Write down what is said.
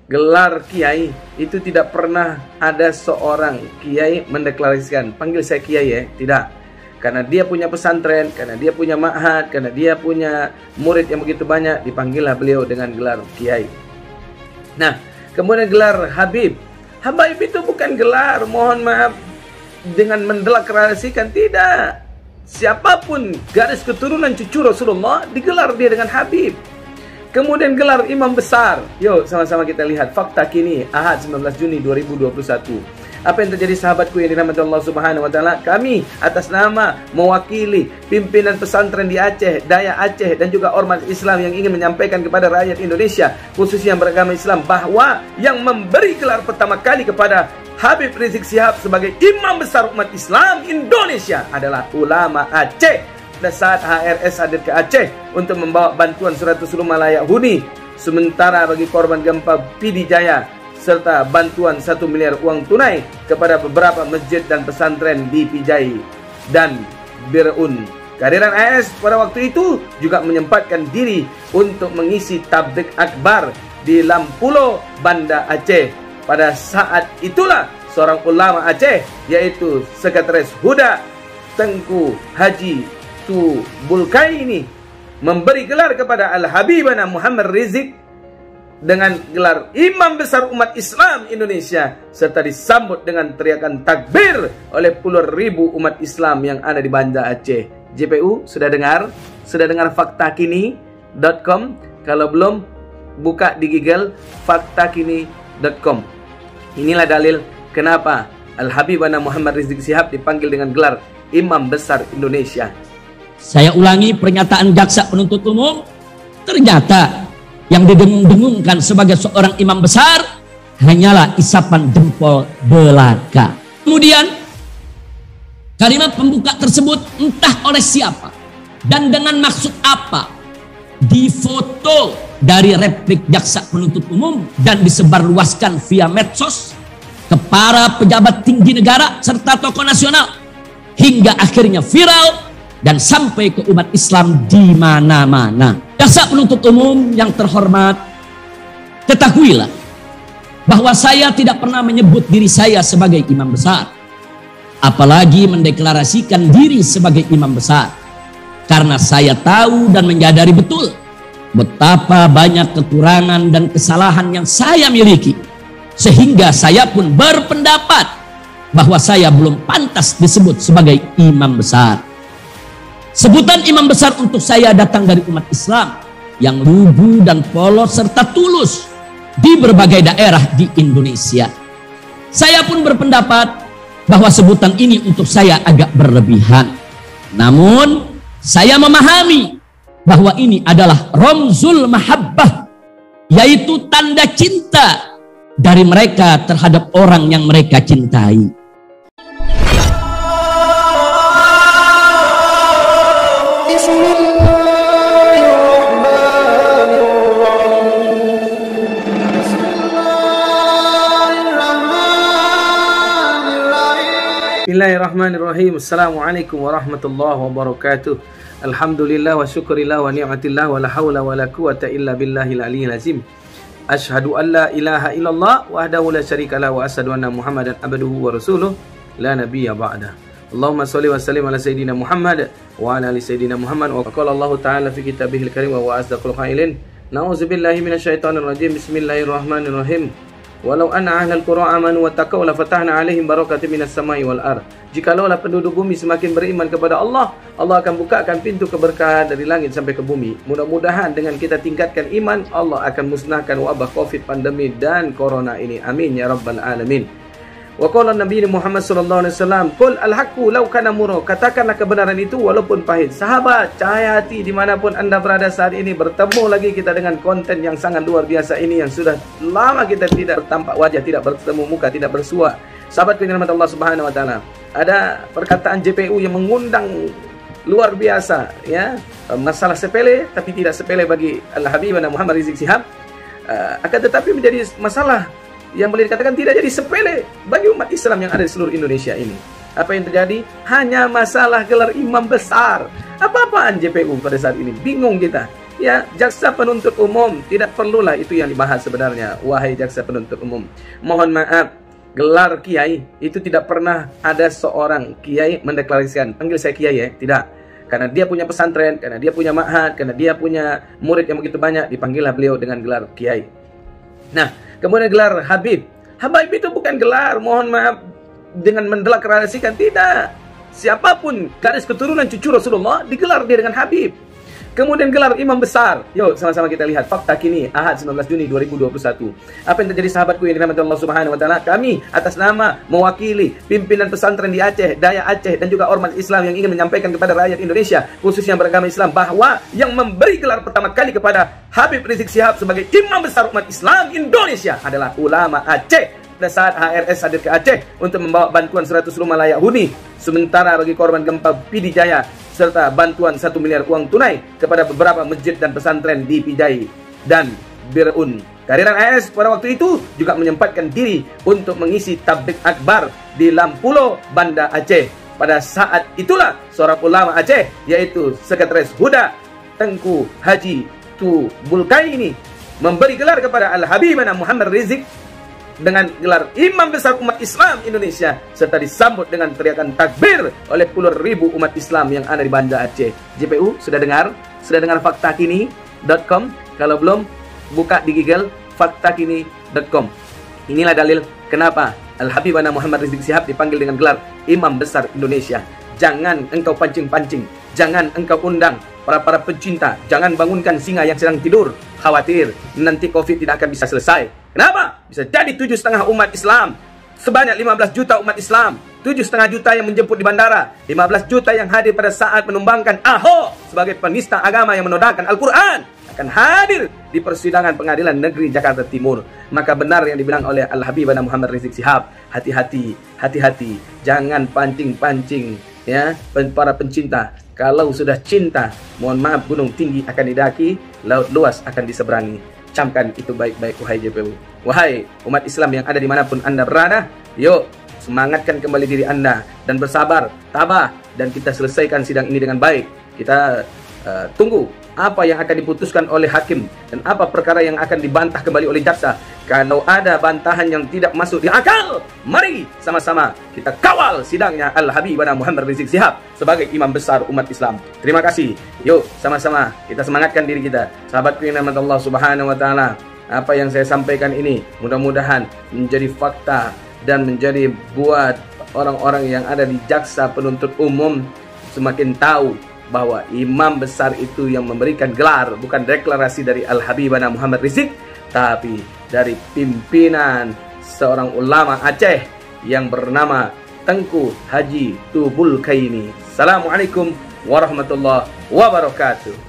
gelar kiai itu tidak pernah ada seorang kiai mendeklarasikan panggil saya kiai ya, tidak. Karena dia punya pesantren, karena dia punya ma'had, karena dia punya murid yang begitu banyak, dipanggillah beliau dengan gelar kiai. Nah, kemudian gelar Habib. Habib itu bukan gelar, mohon maaf, dengan mendeklarasikan, tidak. Siapapun garis keturunan cucu Rasulullah digelar dia dengan Habib. Kemudian gelar imam besar. Yuk sama-sama kita lihat fakta kini Ahad 19 Juni 2021. Apa yang terjadi sahabatku yang dirahmati Allah Subhanahu wa taala? Kami atas nama mewakili pimpinan pesantren di Aceh, Daya Aceh, dan juga ormas Islam yang ingin menyampaikan kepada rakyat Indonesia, khususnya yang beragama Islam, bahwa yang memberi gelar pertama kali kepada Habib Rizik Syihab sebagai imam besar umat Islam Indonesia adalah ulama Aceh. Pada saat HRS hadir ke Aceh untuk membawa bantuan 100 rumah layak huni sementara bagi korban gempa Pidijaya, serta bantuan 1 miliar uang tunai kepada beberapa masjid dan pesantren di Pijai dan Birun. Kehadiran AS pada waktu itu juga menyempatkan diri untuk mengisi tabligh akbar di Lampulo, Banda Aceh. Pada saat itulah seorang ulama Aceh, yaitu Sekretaris Huda Tengku Haji Tu Bulkai ini, memberi gelar kepada Al-Habibana Muhammad Rizik dengan gelar Imam Besar Umat Islam Indonesia, serta disambut dengan teriakan takbir oleh puluhan ribu umat Islam yang ada di Banda Aceh. JPU sudah dengar? Sudah dengar faktakini.com? Kalau belum, buka di Google faktakini.com. Inilah dalil kenapa Al-Habibana Muhammad Rizik Syihab dipanggil dengan gelar Imam Besar Indonesia. Saya ulangi pernyataan jaksa penuntut umum, ternyata yang didengung-dengungkan sebagai seorang imam besar hanyalah isapan jempol belaka. Kemudian kalimat pembuka tersebut entah oleh siapa dan dengan maksud apa difoto dari replik jaksa penuntut umum dan disebarluaskan via medsos ke para pejabat tinggi negara serta tokoh nasional hingga akhirnya viral dan sampai ke umat Islam di mana-mana. Jaksa penuntut umum yang terhormat, ketahuilah bahwa saya tidak pernah menyebut diri saya sebagai imam besar, apalagi mendeklarasikan diri sebagai imam besar, karena saya tahu dan menyadari betul betapa banyak kekurangan dan kesalahan yang saya miliki, sehingga saya pun berpendapat bahwa saya belum pantas disebut sebagai imam besar. Sebutan imam besar untuk saya datang dari umat Islam yang lugu dan polos serta tulus di berbagai daerah di Indonesia. Saya pun berpendapat bahwa sebutan ini untuk saya agak berlebihan. Namun saya memahami bahwa ini adalah ramzul mahabbah, yaitu tanda cinta dari mereka terhadap orang yang mereka cintai. Bismillahirrahmanirrahim. Assalamualaikum warahmatullahi wabarakatuh. Alhamdulillah wa syukurillah wa ni'matillah wa la hawla wa la quwata illa billahil aliyyil azim. Asyhadu an la ilaha illallah wahdahu la syarikalah wa asyhadu anna Muhammadan abduhu wa rasuluh la nabiyya ba'dah. Allahumma shalli wa sallim ala sayyidina Muhammad wa ala ali sayyidina Muhammad. Wa qala Allah ta'ala fi kitabihil karim wa asdaqul qailin. Na'udzubillahi minasyaitonir rajim. Bismillahirrahmanirrahim. Walau anna ahlal qura amanu wa taqaw la fatahna alaihim barakatin minas samai wal ard. Jikalaulah penduduk bumi semakin beriman kepada Allah, Allah akan bukakan pintu keberkahan dari langit sampai ke bumi. Mudah-mudahan dengan kita tingkatkan iman, Allah akan musnahkan wabah Covid, pandemi dan corona ini. Amin ya rabbal alamin. Wa qala Nabi Muhammad sallallahu alaihi wasallam, "Qul al-haqqu law kana murra." Katakanlah kebenaran itu walaupun pahit. Sahabat, cahaya hati dimanapun Anda berada saat ini, bertemu lagi kita dengan konten yang sangat luar biasa ini yang sudah lama kita tidak bertampak wajah, tidak bertemu muka, tidak bersua. Sahabat yang dirahmati Allah Subhanahu wa taala, ada perkataan JPU yang mengundang luar biasa, ya. Masalah sepele tapi tidak sepele bagi Al-Habibana Muhammad Rizik Syihab, akan tetapi menjadi masalah yang boleh dikatakan tidak jadi sepele bagi umat Islam yang ada di seluruh Indonesia ini. Apa yang terjadi? Hanya masalah gelar imam besar. Apa-apaan JPU pada saat ini? Bingung kita. Ya, jaksa penuntut umum, tidak perlulah itu yang dibahas sebenarnya. Wahai jaksa penuntut umum, mohon maaf, gelar kiai itu tidak pernah ada seorang kiai mendeklarasikan, panggil saya kiai ya, tidak. Karena dia punya pesantren, karena dia punya ma'had, karena dia punya murid yang begitu banyak, dipanggillah beliau dengan gelar kiai. Nah, kemudian gelar Habib. Habib itu bukan gelar, mohon maaf, dengan mendeklarasikan, tidak. Siapapun garis keturunan cucu Rasulullah digelar dia dengan Habib. Kemudian gelar imam besar. Yuk sama-sama kita lihat fakta kini Ahad 19 Juni 2021. Apa yang terjadi sahabatku yang dirahmati Allah Subhanahu wa taala? Kami atas nama mewakili pimpinan pesantren di Aceh, Daya Aceh dan juga ormas Islam yang ingin menyampaikan kepada rakyat Indonesia khususnya beragama Islam bahwa yang memberi gelar pertama kali kepada Habib Rizik Syihab sebagai imam besar umat Islam Indonesia adalah ulama Aceh. Pada saat HRS hadir ke Aceh untuk membawa bantuan 100 rumah layak huni sementara bagi korban gempa Pidijaya serta bantuan 1 miliar uang tunai kepada beberapa masjid dan pesantren di Pidijaya dan Biraun. Kehadiran AS pada waktu itu juga menyempatkan diri untuk mengisi tablik akbar di Lampulo, Banda Aceh. Pada saat itulah seorang ulama Aceh yaitu Sekretaris Huda Tengku Haji Tu Bulkaini memberi gelar kepada Al-Habib Muhammad Rizik dengan gelar imam besar umat Islam Indonesia serta disambut dengan teriakan takbir oleh puluhan ribu umat Islam yang ada di Banda Aceh. JPU sudah dengar? Sudah dengar faktakini.com? Kalau belum, buka di Google faktakini.com. Inilah dalil kenapa Al-Habib Muhammad Rizik Syihab dipanggil dengan gelar imam besar Indonesia. Jangan engkau pancing-pancing, jangan engkau undang para pencinta, jangan bangunkan singa yang sedang tidur. Khawatir nanti COVID tidak akan bisa selesai. Kenapa? Bisa jadi 7,5 umat Islam, sebanyak 15 juta umat Islam, 7,5 juta yang menjemput di bandara, 15 juta yang hadir pada saat menumbangkan Ahok sebagai penista agama yang menodaikan Al-Quran akan hadir di persidangan pengadilan negeri Jakarta Timur. Maka benar yang dibilang oleh Al-Habib Muhammad Rizik Syihab, hati-hati, hati-hati, jangan pancing-pancing ya para pencinta. Kalau sudah cinta, mohon maaf, gunung tinggi akan didaki, laut luas akan diseberangi. Camkan itu baik-baik, wahai JPU. Wahai umat Islam yang ada dimanapun Anda berada, yuk semangatkan kembali diri Anda dan bersabar, tabah, dan kita selesaikan sidang ini dengan baik. Kita tunggu apa yang akan diputuskan oleh hakim dan apa perkara yang akan dibantah kembali oleh jaksa. Kalau ada bantahan yang tidak masuk di akal, mari sama-sama kita kawal sidangnya Al-Habib Muhammad Rizik Syihab sebagai imam besar umat Islam. Terima kasih. Yuk sama-sama kita semangatkan diri kita. Sahabatku yang dirahmati Allah Subhanahu wa taala, apa yang saya sampaikan ini mudah-mudahan menjadi fakta dan menjadi buat orang-orang yang ada di jaksa penuntut umum semakin tahu bahwa imam besar itu yang memberikan gelar bukan deklarasi dari Al-Habib Muhammad Rizik, tapi dari pimpinan seorang ulama Aceh yang bernama Tengku Haji Tu Bulkaini. Assalamualaikum warahmatullahi wabarakatuh.